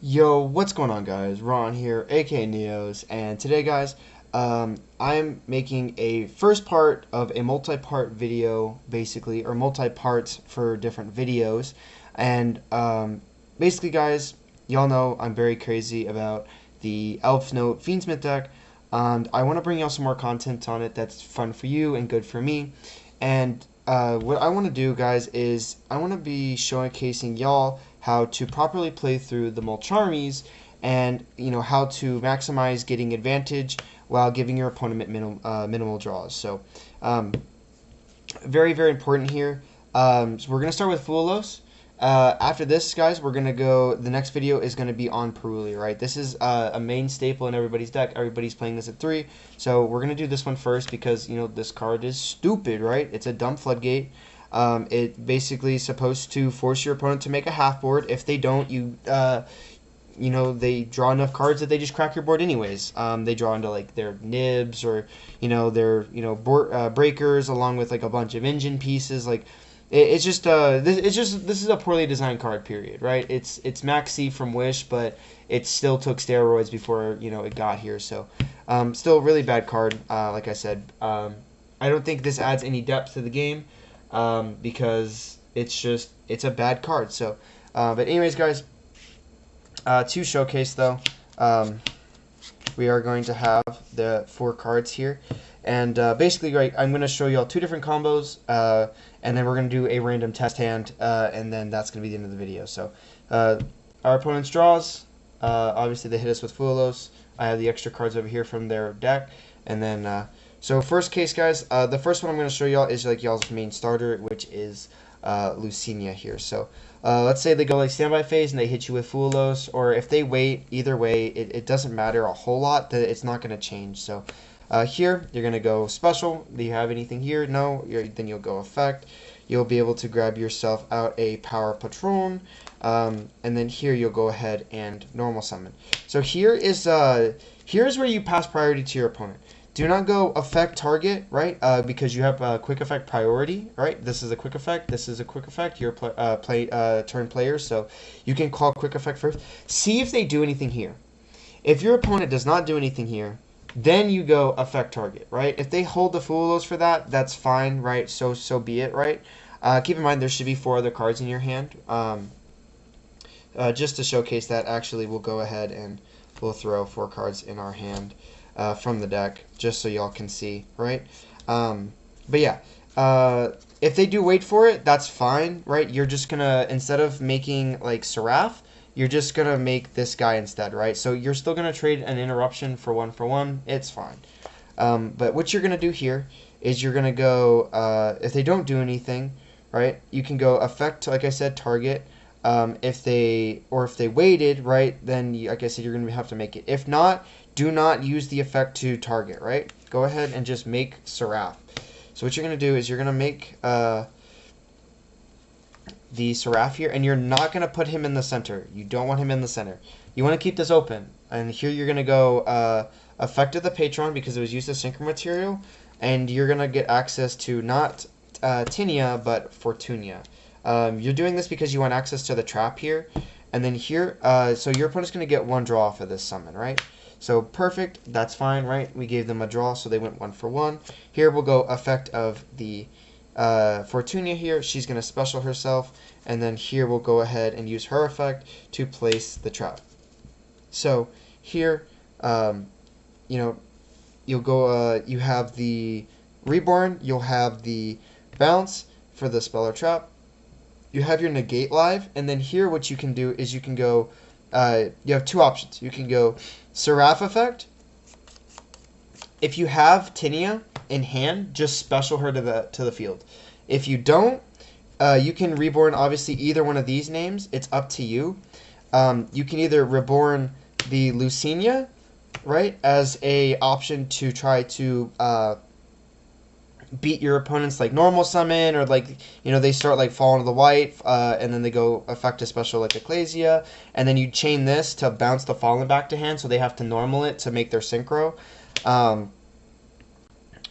Yo, what's going on, guys? Ron here, aka Neos, and today, guys, I'm making a first part of a multi-part video, basically, or multi-parts for different videos. And basically, guys, y'all know I'm very crazy about the Elfnote Fiendsmith deck, and I want to bring y'all some more content on it that's fun for you and good for me. And what I want to do, guys, is I want to be showcasing y'all how to properly play through the Mulcharmies and how to maximize getting advantage while giving your opponent minimal draws. So very, very important here. So we're going to start with Fuwalos. After this, guys, we're going to go, the next video is going to be on Peruli, right? This is a main staple in everybody's deck. Everybody's playing this at 3. So we're going to do this one first because, this card is stupid, right? It's a dumb floodgate. It basically is supposed to force your opponent to make a half board. If they don't, they draw enough cards that they just crack your board anyways. They draw into like their nibs or their breakers along with like a bunch of engine pieces. Like this is a poorly designed card. Period. Right? It's Maxi from Wish, but it still took steroids before it got here. So still really bad card. Like I said, I don't think this adds any depth to the game because it's a bad card. So, but anyways, guys. To showcase, though, we are going to have the 4 cards here. And basically, right, I'm going to show you all 2 different combos, and then we're going to do a random test hand, and then that's going to be the end of the video. So our opponent's draws, obviously they hit us with Fuwalos. I have the extra cards over here from their deck. And then, so first case, guys, the first one I'm going to show y'all is like y'all's main starter, which is Lucinia here. So let's say they go like standby phase and they hit you with Fuwalos, or if they wait, either way, it doesn't matter a whole lot. That it's not going to change. So here, you're going to go special. Do you have anything here? No. Then you'll go effect. You'll be able to grab yourself out a power patron. And then here you'll go ahead and normal summon. So here's where you pass priority to your opponent. Do not go affect target, right? Because you have a quick effect priority, right? This is a quick effect. This is a quick effect. You're turn player, so you can call quick effect first. See if they do anything here. If your opponent does not do anything here, then you go affect target, right? If they hold the Fuwalos for that, that's fine, right? So be it, right? Keep in mind there should be 4 other cards in your hand. Just to showcase that, actually, we'll go ahead and we'll throw 4 cards in our hand. From the deck, just so y'all can see, right? But yeah, if they do wait for it, that's fine, right? You're just gonna, instead of making like Seraph, you're just gonna make this guy instead, right? So you're still gonna trade an interruption for 1 it's fine. But what you're gonna do here is you're gonna go, if they don't do anything, right, you can go affect, like I said, target. If they waited, right, then like I said, you're going to have to make it. If not, do not use the effect to target, right? Go ahead and just make Seraph. So what you're going to do is you're going to make the Seraph here, and you're not going to put him in the center. You don't want him in the center. You want to keep this open. And here you're going to go effect of the Patron because it was used as synchro material, and you're going to get access to not Tinia, but Fortunia. You're doing this because you want access to the trap here. And then here, so your opponent's going to get 1 draw for this summon, right? So perfect, that's fine, right? We gave them a draw, so they went 1 for 1. Here we'll go effect of the Fortunia here. She's going to special herself. And then here we'll go ahead and use her effect to place the trap. So here, you'll go, you have the Reborn, you'll have the Bounce for the spell or trap. You have your negate live, and then here what you can do is you can go, you have 2 options. You can go Seraph effect. If you have Tinia in hand, just special her to the field. If you don't, you can reborn obviously either one of these names. It's up to you. You can either reborn the Lucinia, right, as a option to try to beat your opponents like normal summon, or like they start like falling to the white, and then they go effect a special like Ecclesia, and then you chain this to bounce the fallen back to hand, so they have to normal it to make their synchro.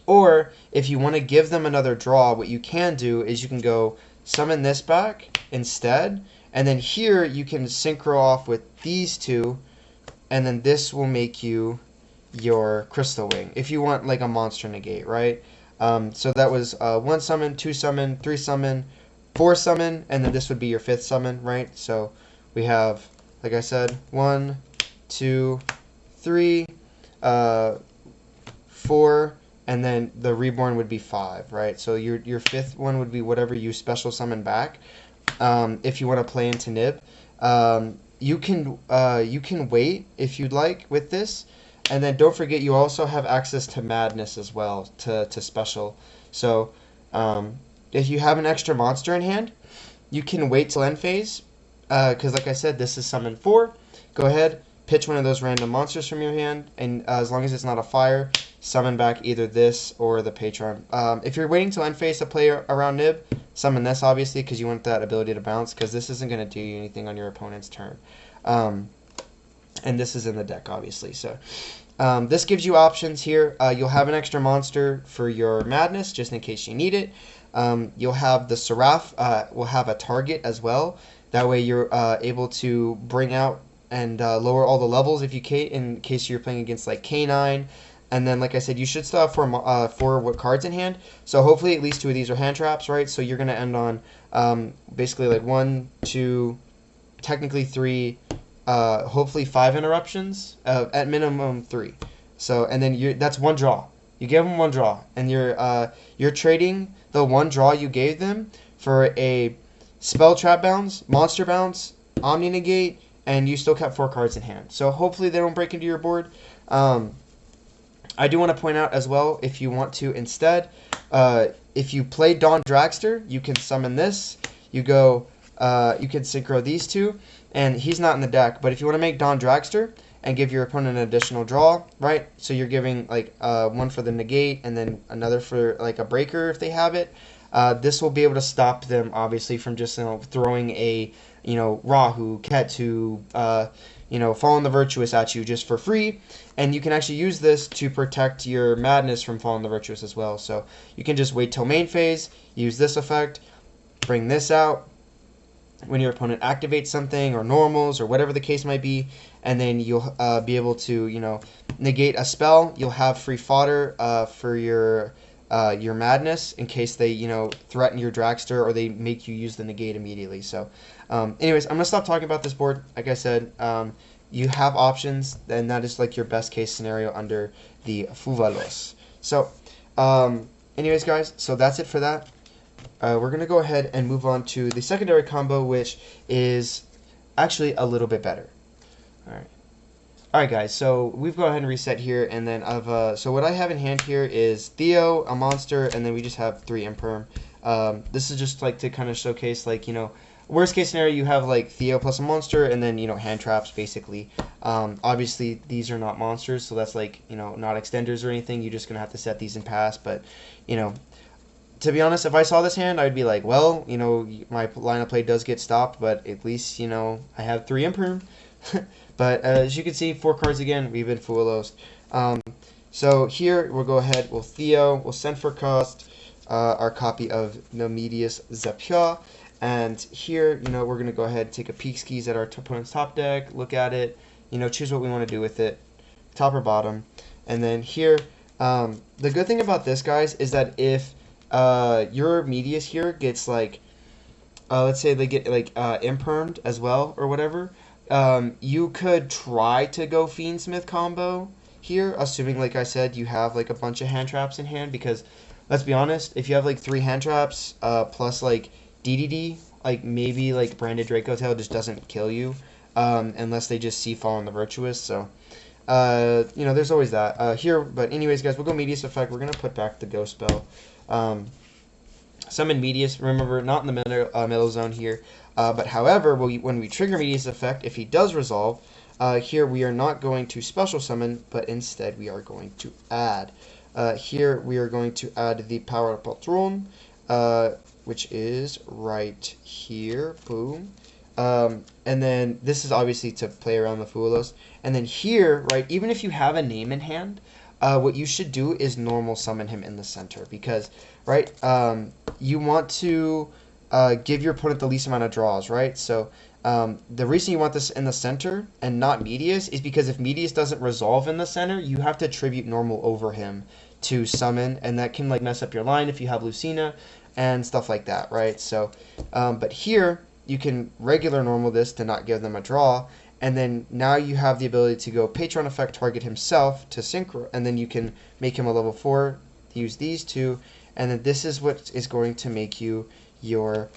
Or if you want to give them another draw, what you can do is you can go summon this back instead, And then here you can synchro off with these two, and then this will make you your Crystal Wing if you want like a monster negate, right? So that was 1 summon, 2 summon, 3 summon, 4 summon, and then this would be your 5th summon, right? So we have, like I said, 1, 2, 3, 4, and then the reborn would be 5, right? So your 5th one would be whatever you special summon back. If you want to play into Nib, you can wait if you'd like with this, and then don't forget you also have access to Madness as well to special. So if you have an extra monster in hand, you can wait till end phase, because like I said, this is summon 4. Go ahead, pitch one of those random monsters from your hand, and as long as it's not a fire, summon back either this or the Patron. If you're waiting till end phase to play around Nib, summon this obviously because you want that ability to bounce, because this isn't going to do you anything on your opponent's turn. And this is in the deck obviously. So this gives you options here. You'll have an extra monster for your Madness just in case you need it. You'll have the Seraph will have a target as well. That way you're able to bring out and lower all the levels if you in case you're playing against like K9. And then, like I said, you should still have 4 cards in hand. So hopefully at least 2 of these are Handtraps, right? So you're going to end on basically like 1, 2, technically 3, hopefully 5 interruptions, at minimum 3. So, and then that's 1 draw. You give them 1 draw, and you're trading the 1 draw you gave them for a Spell Trap Bounce, Monster Bounce, Omni Negate, and you still kept 4 cards in hand. So hopefully they don't break into your board. I do want to point out as well, if you want to instead, if you play Dawn Dragster, you can summon this. You go, you can synchro these 2, and he's not in the deck. But if you want to make Dawn Dragster and give your opponent an additional draw, right? So you're giving like 1 for the negate and then another for like a breaker if they have it. This will be able to stop them obviously from just throwing a Rahu, Ketu, Fallen the Virtuous at you just for free, and you can actually use this to protect your Madness from Fallen the Virtuous as well. So you can just wait till main phase, use this effect, bring this out when your opponent activates something or normals or whatever the case might be, and then you'll be able to negate a spell. You'll have free fodder for your Madness in case they threaten your Dragster or they make you use the negate immediately. So anyways, I'm gonna stop talking about this board. Like I said, you have options, and that is like your best case scenario under the Fuwalos. So anyways guys, so that's it for that. We're gonna go ahead and move on to the secondary combo, which is actually a little bit better. Alright guys, so we've gone ahead and reset here, and then so what I have in hand here is Theo, a monster, and then we just have 3 Imperm. This is just like to kind of showcase like, worst case scenario, you have like Theo plus a monster, and then Handtraps basically. Obviously these are not monsters, so that's like not extenders or anything. You're just gonna have to set these in pass. But to be honest, if I saw this hand, I'd be like, well, my line of play does get stopped, but at least I have 3 Imperm. But as you can see, 4 cards again. We've been Fuwalos. So here we'll go ahead. We'll Theo. We'll send for cost our copy of Nomedius Zapia. And here, we're going to go ahead and take a peek skis at our opponent's top deck, look at it, choose what we want to do with it, top or bottom. And then here, the good thing about this, guys, is that if your Medius here gets like, let's say they get like impermed as well or whatever, you could try to go Fiendsmith combo here, assuming, like I said, you have like a bunch of Handtraps in hand, because let's be honest, if you have like 3 Handtraps plus like DDD, like maybe like Branded Draco Tail just doesn't kill you unless they just see Fallen the Virtuous. So there's always that here. But anyways, guys, we'll go Medius effect. We're gonna put back the Ghost spell. Summon Medius. Remember, not in the middle zone here. But however, when we trigger Medius effect, if he does resolve, here we are not going to special summon, but instead we are going to add. Here we are going to add the Power Patron, which is right here. Boom. And then this is obviously to play around the Fuwalos. And then here, right, even if you have a name in hand, what you should do is normal summon him in the center, because, right, you want to give your opponent the least amount of draws, right? So The reason you want this in the center and not Medius is because if Medius doesn't resolve in the center, you have to tribute normal over him to summon, and that can like mess up your line if you have Lucina and stuff like that, right? So, but here you can regular normal this to not give them a draw, and then now you have the ability to go Patron effect target himself to synchro, and then you can make him a level 4, use these two, and then this is what is going to make you your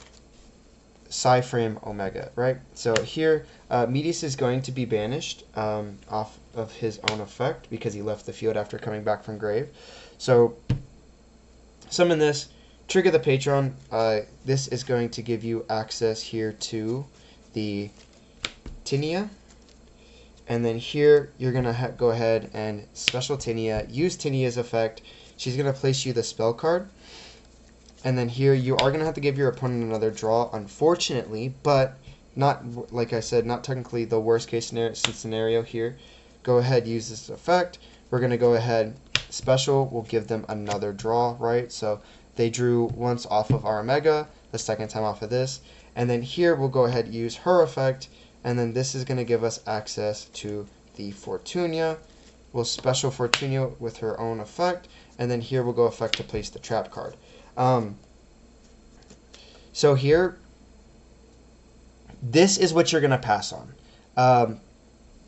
Psy-Frame Omega, right? So here, Medius is going to be banished off of his own effect because he left the field after coming back from grave. So summon this, trigger the Patron. This is going to give you access here to the Tinea. And then here, you're going to go ahead and special Tinea, use Tinea's effect. She's going to place you the spell card. And then here, you are going to have to give your opponent another draw, unfortunately, but not, like I said, not technically the worst case scenario here. Go ahead, use this effect. We're going to go ahead, special, we'll give them another draw, right? So they drew once off of our Omega, the second time off of this. And then here, we'll go ahead and use her effect. And then this is going to give us access to the Fortunia. We'll special Fortunia with her own effect. And then here we'll go effect to place the trap card. So here, this is what you're going to pass on.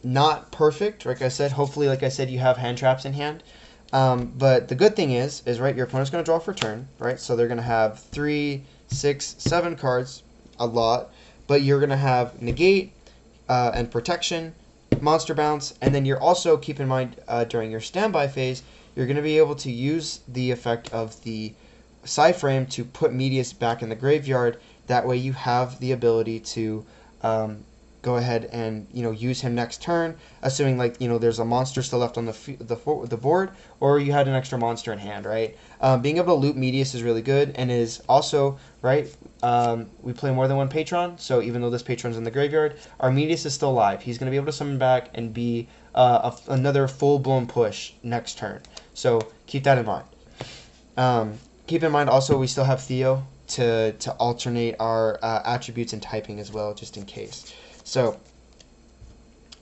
Not perfect, like I said. Hopefully, like I said, you have hand traps in hand. But the good thing is right, your opponent's going to draw for turn, right? So they're going to have 3, 6, 7 cards, a lot. But you're going to have negate and protection, monster bounce, and then you're also, keep in mind, during your standby phase, you're going to be able to use the effect of the Psy-Frame to put Medius back in the graveyard. That way you have the ability to go ahead and use him next turn, assuming like there's a monster still left on the board, or you had an extra monster in hand, right? Being able to loop Medius is really good, and is also right. We play more than one Patron, so even though this Patron's in the graveyard, our Medius is still alive. He's going to be able to summon back and be another full-blown push next turn. So keep that in mind. Keep in mind also we still have Theo to alternate our attributes and typing as well, just in case. So,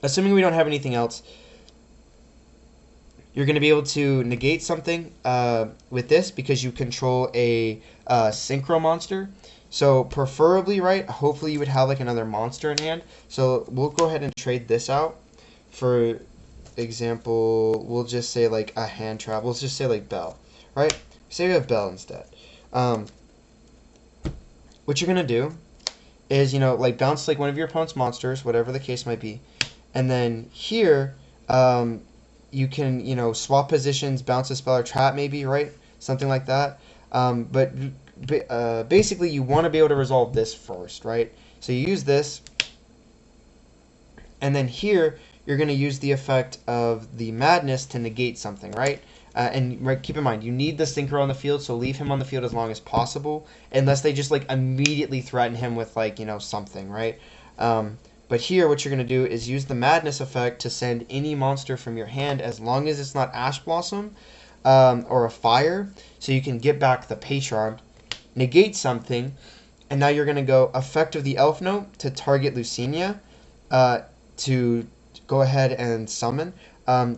assuming we don't have anything else, you're going to be able to negate something with this because you control a synchro monster. So, preferably, right, hopefully you would have like another monster in hand. So, we'll go ahead and trade this out. For example, we'll just say like a hand trap. We'll just say like Bell, right? Say we have Bell instead. What you're going to do is, like bounce like one of your opponent's monsters, whatever the case might be. And then here, you can, swap positions, bounce a spell or trap maybe, right? Something like that. But basically, you want to be able to resolve this first, right? So you use this. And then here, you're going to use the effect of the Madness to negate something, right? And keep in mind, you need the Synchro on the field, so leave him on the field as long as possible, unless they just like immediately threaten him with like something, right? But here, what you're gonna do is use the Madness effect to send any monster from your hand, as long as it's not Ash Blossom or a Fire, so you can get back the Patron, negate something, and now you're gonna go effect of the Elfnote to target Lucinia to go ahead and summon.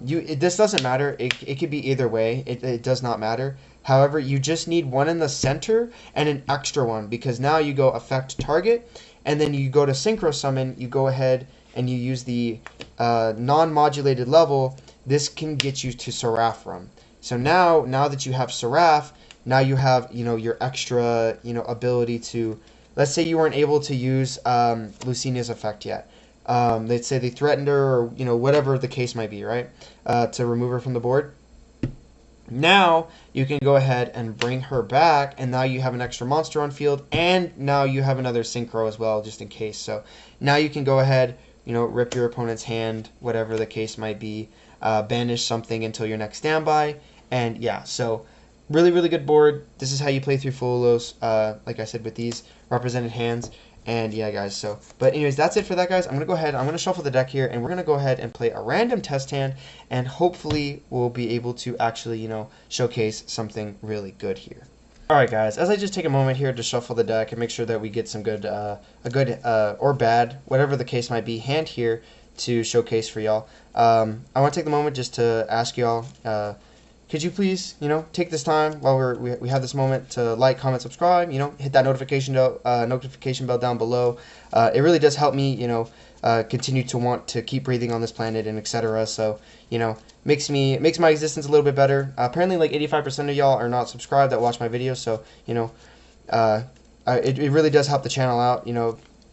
This doesn't matter. It could be either way. It does not matter. However, you just need one in the center and an extra one, because now you go affect target, and then you go to synchro summon. You go ahead and you use the non-modulated level. This can get you to Seraphim. So now that you have Seraph, now you have your extra ability to. Let's say you weren't able to use Lucinia's effect yet. Let's say they threatened her, or whatever the case might be, right? To remove her from the board. Now you can go ahead and bring her back, and now you have an extra monster on field, and now you have another synchro as well, just in case. So now you can go ahead, rip your opponent's hand, whatever the case might be, banish something until your next standby, and yeah. So really, really good board. This is how you play through Fuwalos, like I said, with these represented hands. And yeah, guys, but anyways, that's it for that, guys. I'm going to go ahead, I'm going to shuffle the deck here, and we're going to go ahead and play a random test hand, and hopefully we'll be able to actually, showcase something really good here. Alright guys, as I just take a moment here to shuffle the deck and make sure that we get some good, or bad, whatever the case might be, hand here to showcase for y'all, I want to take the moment just to ask y'all, could you please, take this time while we have this moment to like, comment, subscribe, hit that notification bell down below. It really does help me, continue to want to keep breathing on this planet and etc. So, makes my existence a little bit better. Apparently, like 85% of y'all are not subscribed that watch my videos, so it really does help the channel out.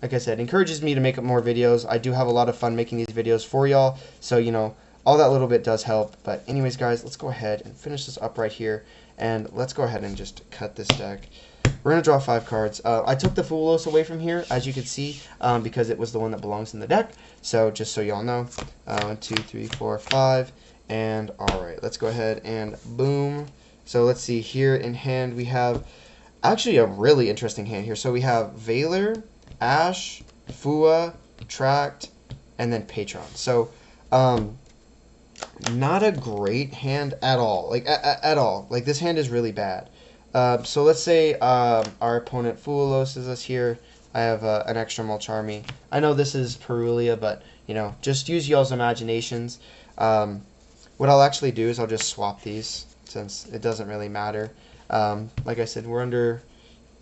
Like I said, encourages me to make more videos. I do have a lot of fun making these videos for y'all, so all that little bit does help. But anyways, guys, let's go ahead and finish this up right here, and let's go ahead and just cut this deck. We're going to draw 5 cards. I took the Fuwalos away from here, as you can see, because it was the one that belongs in the deck. So just so y'all know, 1, 2, 3, 4, 5, and alright, let's go ahead and boom. So let's see, here in hand we have actually a really interesting hand here. So we have Valor, Ash, Fua, Tract, and then Patron. So, not a great hand at all. Like, at all. Like, this hand is really bad. So let's say our opponent Fuwalos is us here. I have an extra Mulcharmy. I know this is Perulia, but, just use y'all's imaginations. What I'll actually do is I'll just swap these, since it doesn't really matter. Like I said, we're under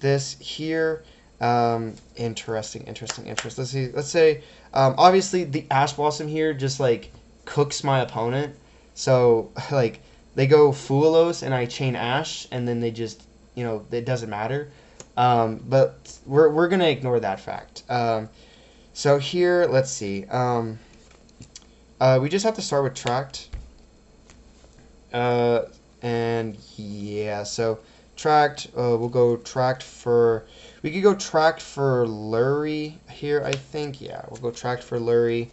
this here. Interesting. Let's say, obviously the Ash Blossom here just, like, cooks my opponent. So, like, they go Fuwalos and I chain Ash, and then they just, it doesn't matter. But we're going to ignore that fact. So here, let's see. We just have to start with Tract. And yeah, so Tract, we'll go Tract for, we could go Tract for Lurie here, I think. Yeah, we'll go Tract for Lurie.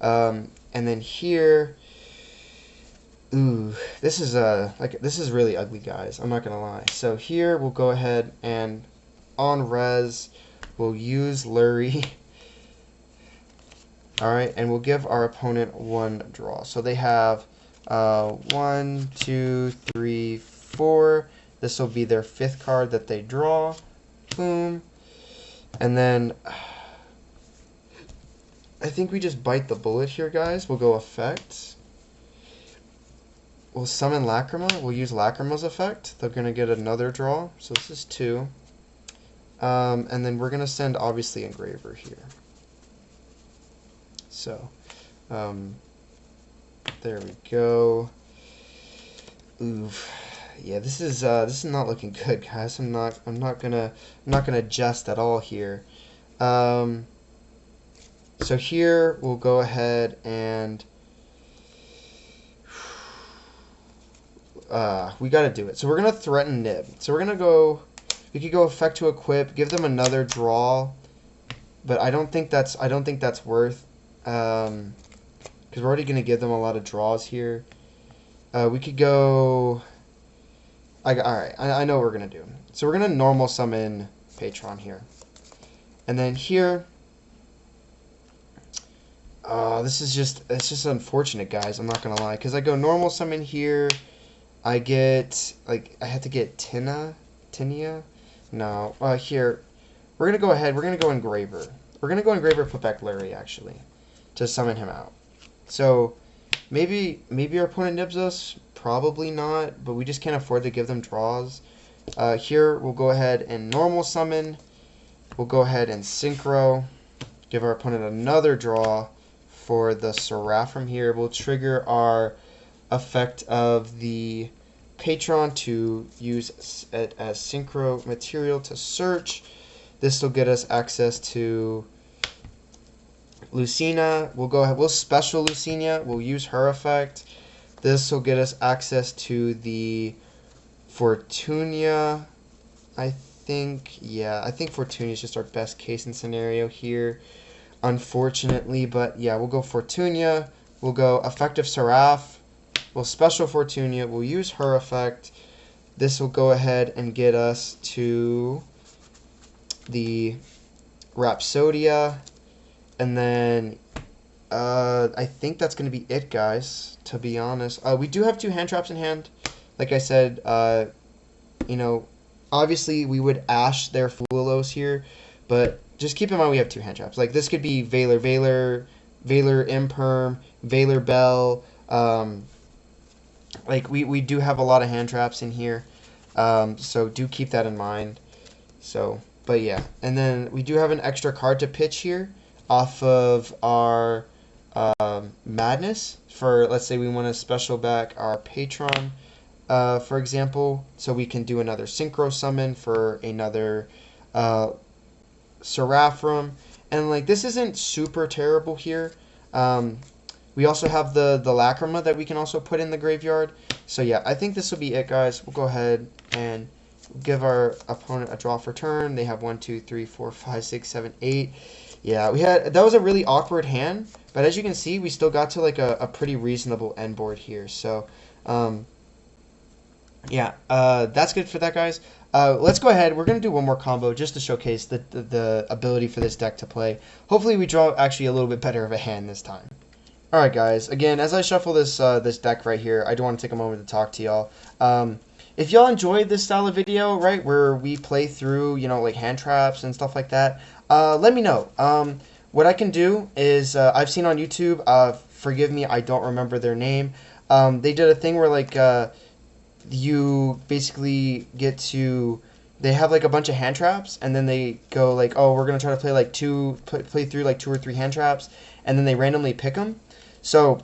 And then here, ooh, this is this is really ugly, guys. I'm not gonna lie. So here we'll go ahead and on res, we'll use Lurie. All right, and we'll give our opponent 1 draw. So they have 1, 2, 3, 4. This will be their 5th card that they draw. Boom. And then I think we just bite the bullet here, guys. We'll go effect. We'll summon Lacrima. We'll use Lacrima's effect. They're going to get another draw. So this is 2. And then we're going to send, obviously, Engraver here. So, there we go. Oof. Yeah, this is not looking good, guys. I'm not gonna jest at all here. So here we'll go ahead and we gotta do it. So we're gonna threaten Nib. So we're gonna go. We could go effect to equip, give them another draw, but I don't think that's worth. Because we're already gonna give them a lot of draws here. We could go. Alright, I know what we're going to do. So we're going to normal summon Patron here. And then here, it's just unfortunate, guys, I'm not going to lie. Because I go normal summon here, I get, like, I have to get Tinia? No, here, we're going to go ahead, we're going to go Engraver. We're going to go Engraver, put back Larry, actually, to summon him out. So, maybe our opponent nibs us. Probably not, but we just can't afford to give them draws. Here, we'll go ahead and normal summon. We'll go ahead and synchro. Give our opponent another draw for the Seraphim here. We'll trigger our effect of the Patron to use it as synchro material to search. This will get us access to Lucina. We'll go ahead. We'll special Lucina. We'll use her effect. This will get us access to the Fortunia, I think. Yeah, I think Fortunia is just our best case in scenario here, unfortunately. But yeah, we'll go Fortunia. We'll go effective Seraph. We'll special Fortunia. We'll use her effect. This will go ahead and get us to the Rhapsodia. And then I think that's going to be it, guys, to be honest. We do have 2 Handtraps in hand. Like I said, Obviously, we would Ash their Fuwalos here, but just keep in mind we have 2 hand traps. Like, this could be Valor, Imperm, Valor Bell. Like, we do have a lot of hand traps in here, so do keep that in mind. So, but yeah. And then we do have an extra card to pitch here off of our Madness for, let's say we want to special back our Patron, for example, so we can do another Synchro Summon for another Seraphim. And like, this isn't super terrible here. We also have the Lacrima that we can also put in the graveyard. So yeah, I think this will be it, guys. We'll go ahead and give our opponent a draw for turn. They have 1, 2, 3, 4, 5, 6, 7, 8. Yeah, that was a really awkward hand, but as you can see, we still got to like a pretty reasonable end board here. So yeah, that's good for that, guys. Let's go ahead. We're going to do one more combo just to showcase the ability for this deck to play. Hopefully we draw actually a little bit better of a hand this time. Alright, guys. Again, as I shuffle this this deck right here, I do want to take a moment to talk to y'all. If y'all enjoyed this style of video, right, where we play through, you know, like hand traps and stuff like that, let me know. What I can do is, I've seen on YouTube, forgive me, I don't remember their name. They did a thing where, like, you basically get to, they have like a bunch of hand traps, and then they go like, oh, we're gonna try to play like play through like 2 or 3 hand traps, and then they randomly pick them. So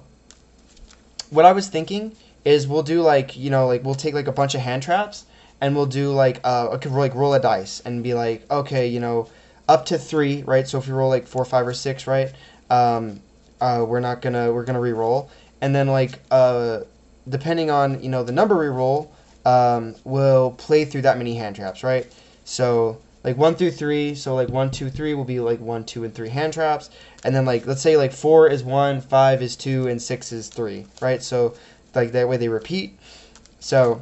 what I was thinking is we'll do like, you know, like we'll take like a bunch of hand traps, and we'll do like roll a dice and be like, okay, you know, up to 3, right? So if we roll like 4, 5, or 6, right? We're gonna re-roll, and then like depending on, you know, the number we roll, we'll play through that many hand traps, right? So like 1 through 3, so like 1, 2, 3 will be like 1, 2, and 3 hand traps, and then like let's say like 4 is 1, 5 is 2, and 6 is 3, right? So like that way they repeat. So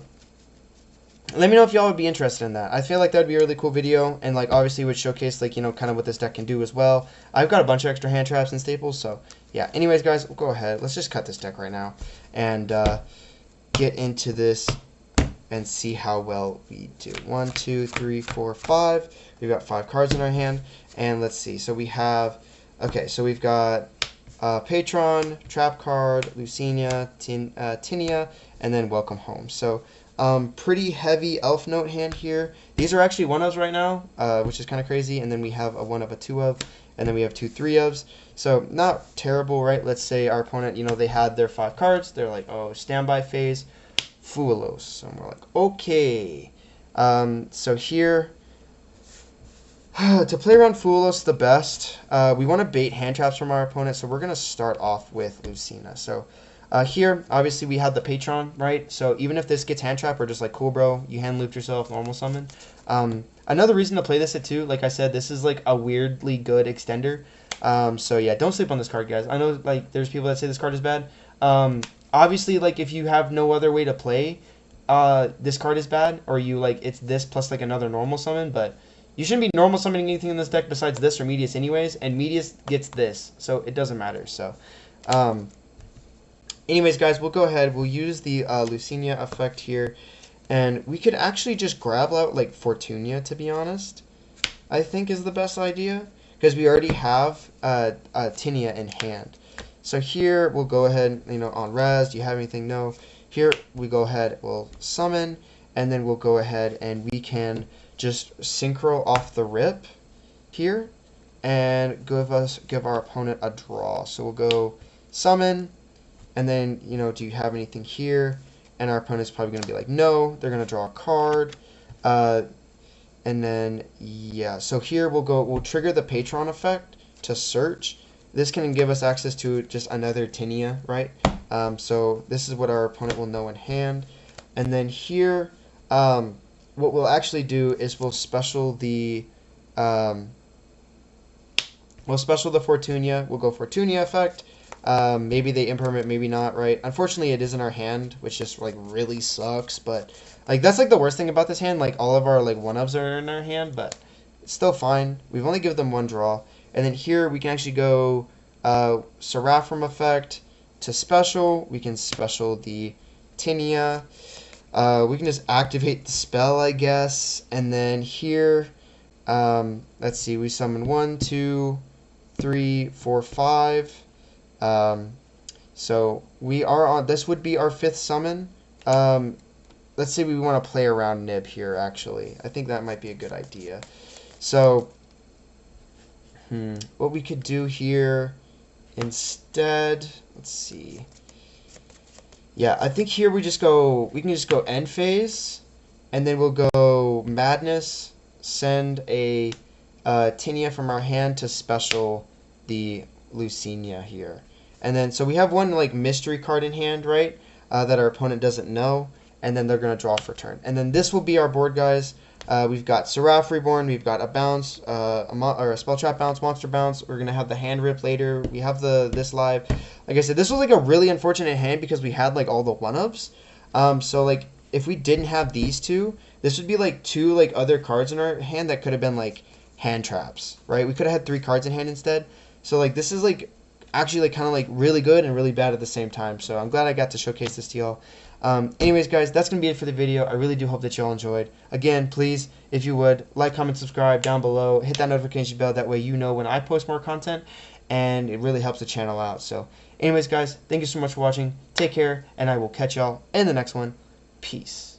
let me know if y'all would be interested in that. I feel like that would be a really cool video, and like obviously would showcase like, you know, kind of what this deck can do as well. I've got a bunch of extra hand traps and staples, so yeah. Anyways, guys, we'll go ahead. Let's just cut this deck right now and get into this and see how well we do. 1, 2, 3, 4, 5. We've got 5 cards in our hand, and let's see. So we have, okay, so we've got Patron, Trap Card, Lucina, Tinia, and then Welcome Home. So pretty heavy Elfnote hand here. These are actually 1-ofs right now, which is kind of crazy. And then we have a 1-of, a 2-of, and then we have 2 3-ofs. So not terrible, right? Let's say our opponent, you know, they had their 5 cards. They're like, oh, standby phase, Fuwalos. So we're like, okay. So here, to play around Fuwalos the best, we want to bait hand traps from our opponent. So we're going to start off with Lucina. So here, obviously, we have the Patron, right? So even if this gets hand trap, we're just like, cool, bro. You hand looped yourself, normal summon. Another reason to play this at 2, like I said, this is like a weirdly good extender. So yeah, don't sleep on this card, guys. I know like there's people that say this card is bad. Obviously, like if you have no other way to play, this card is bad, or you like it's this plus like another normal summon, but you shouldn't be normal summoning anything in this deck besides this or Medius anyways, and Medius gets this, so it doesn't matter. So anyways, guys, we'll go ahead. We'll use the Lucina effect here, and we could actually just grab out like Fortunia, to be honest. I think is the best idea, because we already have Tinia in hand. So here we'll go ahead, you know, on res. Do you have anything? No. Here we go ahead. We'll summon, and then we'll go ahead and we can just synchro off the rip here, and give our opponent a draw. So we'll go summon, and then, you know, do you have anything here? And our opponent's probably going to be like, no. They're going to draw a card. And then, yeah, so here we'll trigger the Patron effect to search. This can give us access to just another Tinia, right? So this is what our opponent will know in hand. And then here, what we'll actually do is we'll special the Fortunia. We'll go Fortunia effect. Maybe they impermanent, maybe not, right? Unfortunately, it is in our hand, which just like really sucks. But like that's like the worst thing about this hand. Like all of our like 1-ofs are in our hand, but it's still fine. We've only given them 1 draw, and then here we can actually go Seraphim effect to special. We can special the Tinia. We can just activate the spell, I guess, and then here, let's see, we summon 1, 2, 3, 4, 5. So we are on. This would be our 5th summon. Let's say we want to play around Nib here. Actually, I think that might be a good idea. So, what we could do here instead. Let's see. Yeah, I think here we just go. We can just go end phase, and then we'll go Madness. Send a Tinia from our hand to special the Lucinia here. And then, so we have one like mystery card in hand, right? That our opponent doesn't know, and then they're gonna draw for turn. And then this will be our board, guys. We've got Seraph Reborn, we've got a bounce, or a spell trap bounce, monster bounce. We're gonna have the hand rip later. We have this live. Like I said, this was like a really unfortunate hand because we had like all the 1-ups. So like if we didn't have these two, this would be like 2 like other cards in our hand that could have been like hand traps, right? We could have had 3 cards in hand instead. So like this is like actually like kind of like really good and really bad at the same time. So I'm glad I got to showcase this to y'all. Anyways, guys, that's going to be it for the video. I really do hope that y'all enjoyed. Again, please, if you would, like, comment, subscribe down below. Hit that notification bell. That way you know when I post more content, and it really helps the channel out. So anyways, guys, thank you so much for watching. Take care, and I will catch y'all in the next one. Peace.